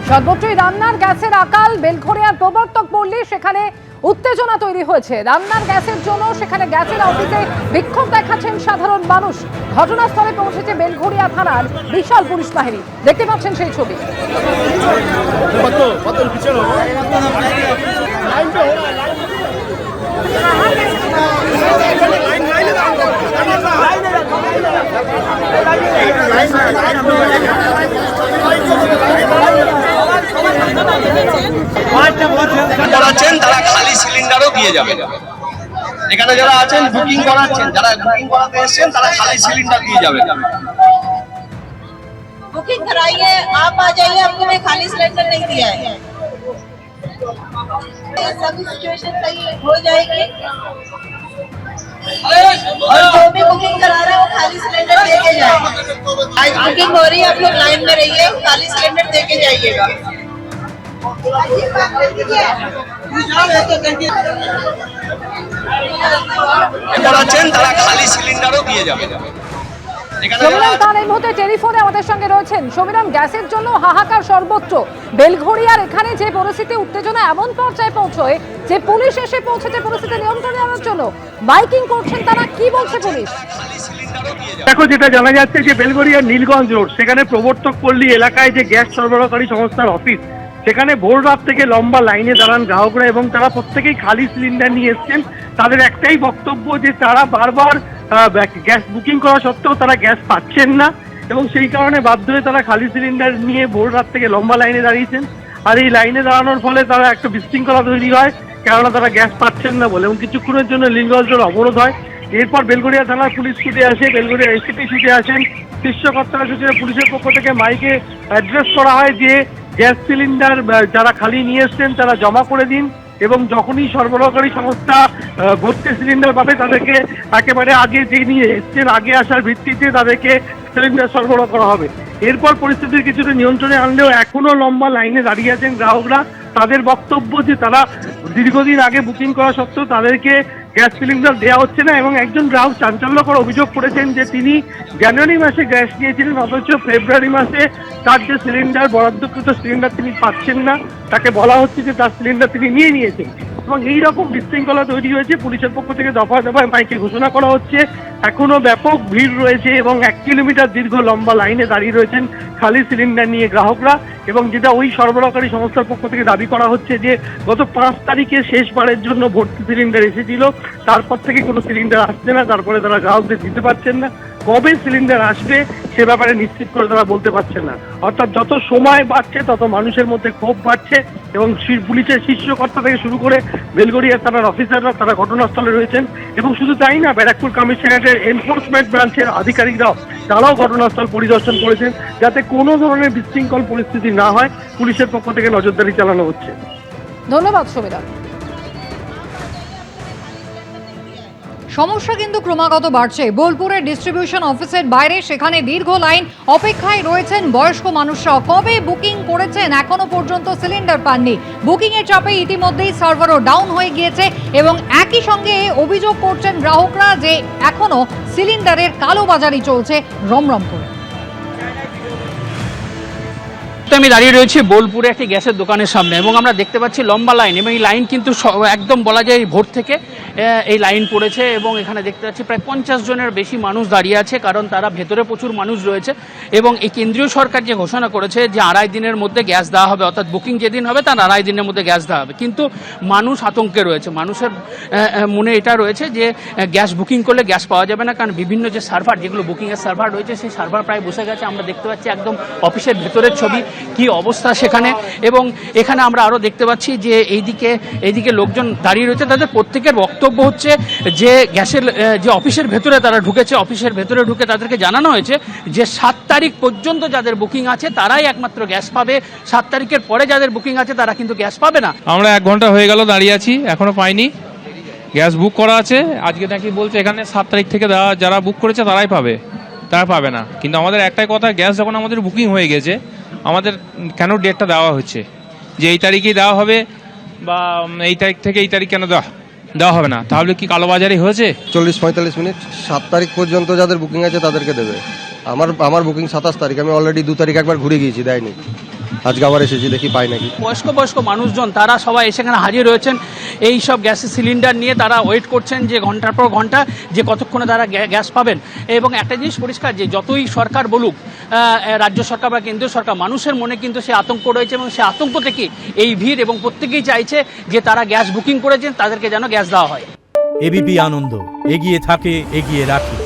সর্বত্রই রান্নার গ্যাসের আকাল। বেলঘরিয়ার প্রবর্তক পল্লী, সেখানে উত্তেজনা তৈরি হয়েছে। রান্নার গ্যাসের জন্য সেখানে গ্যাসের অফিসে বিক্ষোভ দেখাচ্ছেন সাধারণ মানুষ। ঘটনাস্থলে পৌঁছেছে বেলঘরিয়া থানার বিশাল পুলিশ বাহিনী। দেখতে পাচ্ছেন সেই ছবি। করাচ্ছেন তারা খালি সিলিন্ডারও দিয়ে যাবে। এখানে যারা আছেন বুকিং করাচ্ছেন, যারা বুকিং করাতে এসেছেন তারা খালি সিলিন্ডার দিয়ে যাবে। बुकिंग कराइए, आप आ जाइए, आपको मैं खाली सिलेंडर नहीं दिया है। सभी सिचुएशन सही हो जाएगी और जो भी बुकिंग करा रहा है वो खाली सिलेंडर दे के जाए। आज बुकिंग हो रही है, आप लोग लाइन में रहिए, खाली सिलेंडर दे के जाइएगा। করাচ্ছেন তারা খালি সিলিন্ডারও দিয়ে যাবে। সমীরণ খান এই মুহূর্তে টেলিফোনে আমাদের সঙ্গে রয়েছেন। সমীরণ, গ্যাসের জন্য হাহাকার সর্বত্র। বেলঘরিয়ার এখানে যে পরিস্থিতি, উত্তেজনা এমন পর্যায়ে পৌঁছয় যে পুলিশ এসে পৌঁছেছে পরিস্থিতি নিয়ন্ত্রণে আনার জন্য। মাইকিং করছেন তারা, কি বলছে পুলিশ? দেখো, যেটা জানা যাচ্ছে যে বেলঘরিয়ার নীলগঞ্জ রোড, সেখানে প্রবর্তক পল্লী এলাকায় যে গ্যাস সরবরাহকারী সংস্থার অফিস, সেখানে ভোর রাত থেকে লম্বা লাইনে দাঁড়ান গ্রাহকরা এবং তারা প্রত্যেকেই খালি সিলিন্ডার নিয়ে এসছেন। তাদের একটাই বক্তব্য যে তারা বারবার গ্যাস বুকিং করা সত্ত্বেও তারা গ্যাস পাচ্ছেন না এবং সেই কারণে বাধ্য হয়ে তারা খালি সিলিন্ডার নিয়ে ভোর রাত থেকে লম্বা লাইনে দাঁড়িয়েছেন। আর এই লাইনে দাঁড়ানোর ফলে তারা একটা বিশৃঙ্খলা তৈরি হয়, কেননা তারা গ্যাস পাচ্ছেন না বলে, এবং কিছুক্ষণের জন্য নীলগঞ্জ রোড অবরোধ হয়। এরপর বেলঘরিয়া থানার পুলিশ ছুটে আসে, বেলঘরিয়া এসিপি ছুটে আসেন। শীর্ষ কর্তারা সূচনা পুলিশের পক্ষ থেকে মাইকে অ্যাড্রেস করা হয় যে গ্যাস সিলিন্ডার যারা খালি নিয়ে এসছেন তারা জমা করে দিন, এবং যখনই সরবরাহকারী সংস্থা ভর্তি সিলিন্ডার পাবে তাদেরকে একেবারে আগে যে নিয়ে এসছেন আগে আসার ভিত্তিতে তাদেরকে সিলিন্ডার সরবরাহ করা হবে। এরপর পরিস্থিতির কিছুটা নিয়ন্ত্রণে আনলেও এখনো লম্বা লাইনে দাঁড়িয়ে আছেন গ্রাহকরা। তাদের বক্তব্য যে তারা দীর্ঘদিন আগে বুকিং করা সত্ত্বেও তাদেরকে গ্যাস সিলিন্ডার দেওয়া হচ্ছে না, এবং একজন গ্রাহক চাঞ্চল্যকর অভিযোগ করেছেন যে তিনি জানুয়ারি মাসে গ্যাস নিয়েছিলেন, অথচ ফেব্রুয়ারি মাসে তার যে সিলিন্ডার বরাদ্দকৃত সিলিন্ডার তিনি পাচ্ছেন না। তাকে বলা হচ্ছে যে তার সিলিন্ডার তিনি নিয়ে নিয়েছেন, এবং এইরকম বিশৃঙ্খলা তৈরি হয়েছে। পুলিশের পক্ষ থেকে দফায় দফায় মাইকে ঘোষণা করা হচ্ছে এখনো ব্যাপক ভিড় রয়েছে এবং 1 কিলোমিটার দীর্ঘ লম্বা লাইনে দাঁড়িয়ে রয়েছেন খালি সিলিন্ডার নিয়ে গ্রাহকরা। এবং যেটা ওই সরবরাহকারী সংস্থার পক্ষ থেকে দাবি করা হচ্ছে যে গত 5 তারিখে শেষবারের জন্য ভর্তি সিলিন্ডার এসেছিল, তারপর থেকে কোনো সিলিন্ডার আসছে না, তারপরে তারা গ্রাহকদের দিতে পারছেন না। কবে সিলিন্ডার আসবে সে ব্যাপারে নিশ্চিত করে তারা বলতে পারছেন না। অর্থাৎ যত সময় বাড়ছে তত মানুষের মধ্যে ক্ষোভ বাড়ছে, এবং পুলিশের শীর্ষ কর্তা থেকে শুরু করে বেলঘরিয়া থানার অফিসাররা তারা ঘটনাস্থলে রয়েছেন। এবং শুধু তাই না, ব্যারাকপুর কমিশনারেটের এনফোর্সমেন্ট ব্রাঞ্চের আধিকারিকরাও তারাও ঘটনাস্থল পরিদর্শন করেছেন, যাতে কোনো ধরনের বিশৃঙ্খল পরিস্থিতি না হয়। পুলিশের পক্ষ থেকে নজরদারি চালানো হচ্ছে। ধন্যবাদ সমীরণ। সমস্যা কিন্তু ক্রমাগত বাড়ছে। বোলপুরের ডিস্ট্রিবিউশন অফিসের বাইরে সেখানে দীর্ঘ লাইন, অপেক্ষায় রয়েছেন বয়স্ক মানুষরা। কবে বুকিং করেছেন এখনো পর্যন্ত সিলিন্ডার পাননি। বুকিংয়ের চাপে ইতিমধ্যেই সার্ভারও ডাউন হয়ে গিয়েছে, এবং একই সঙ্গে অভিযোগ করছেন গ্রাহকরা যে এখনো সিলিন্ডারের কালোবাজারি চলছে রমরম করে। আমি দাঁড়িয়ে রয়েছি বোলপুরে একটি গ্যাসের দোকানের সামনে, এবং আমরা দেখতে পাচ্ছি লম্বা লাইন, এবং এই লাইন কিন্তু একদম বলা যায় ভোর থেকে এই লাইন পড়েছে। এবং এখানে দেখতে পাচ্ছি প্রায় 50 জনের বেশি মানুষ দাঁড়িয়ে আছে, কারণ তারা ভেতরে প্রচুর মানুষ রয়েছে। এবং এই কেন্দ্রীয় সরকার যে ঘোষণা করেছে যে 2.5 দিনের মধ্যে গ্যাস দেওয়া হবে, অর্থাৎ বুকিং যেদিন হবে তার 2.5 দিনের মধ্যে গ্যাস দেওয়া হবে, কিন্তু মানুষ আতঙ্কে রয়েছে। মানুষের মনে এটা রয়েছে যে গ্যাস বুকিং করলে গ্যাস পাওয়া যাবে না, কারণ বিভিন্ন যে সার্ভার, যেগুলো বুকিংয়ের সার্ভার রয়েছে, সেই সার্ভার প্রায় বসে গেছে। আমরা দেখতে পাচ্ছি একদম অফিসের ভেতরের ছবি, কি অবস্থা সেখানে। এবং এখানে আমরা আরও দেখতে পাচ্ছি যে এইদিকে লোকজন দাঁড়িয়ে রয়েছে। তাদের প্রত্যেকের বক্তব্য হচ্ছে যে গ্যাসের যে অফিসের ভেতরে তারা ঢুকেছে, অফিসের ভেতরে ঢুকে তাদেরকে জানানো হয়েছে যে 7 তারিখ পর্যন্ত যাদের বুকিং আছে তারাই একমাত্র গ্যাস পাবে, 7 তারিখের পরে যাদের বুকিং আছে তারা কিন্তু গ্যাস পাবে না। আমরা 1 ঘন্টা হয়ে গেল দাঁড়িয়ে আছি, এখনো পাইনি। গ্যাস বুক করা আছে, আজকে নাকি বলছে এখানে 7 তারিখ থেকে যারা বুক করেছে তারাই পাবে, তারা পাবে না। কিন্তু আমাদের একটাই কথা, গ্যাস যখন আমাদের বুকিং হয়ে গেছে, আমাদের কেন ডেটটা দেওয়া হচ্ছে যে এই তারিখেই দেওয়া হবে, বা এই তারিখ থেকে এই তারিখ কেন দেওয়া হবে না? তাহলে কি কালোবাজারি হয়েছে? 40-45 মিনিট 7 তারিখ পর্যন্ত যাদের বুকিং আছে তাদেরকে দেবে। আমার বুকিং 27 তারিখ, আমি অলরেডি 2 তারিখ একবার ঘুরে গিয়েছি, দেয়নি। আজকে আবার এসেছি, দেখি পাই নাকি। বয়স্ক মানুষজন তারা সবাই সেখানে হাজির রয়েছেন এই সব গ্যাসের সিলিন্ডার নিয়ে। তারা ওয়েট করছেন যে ঘন্টার পর ঘন্টা যে কতক্ষণে তারা গ্যাস পাবেন। এবং একটা জিনিস পরিষ্কার যে যতই সরকার বলুক, রাজ্য সরকার বা কেন্দ্রীয় সরকার, মানুষের মনে কিন্তু সে আতঙ্ক রয়েছে এবং সে আতঙ্ক থেকে এই ভিড়, এবং প্রত্যেকেই চাইছে যে তারা গ্যাস বুকিং করেছেন তাদেরকে যেন গ্যাস দেওয়া হয়। এবিপি আনন্দ, এগিয়ে থাকে, এগিয়ে রাখে।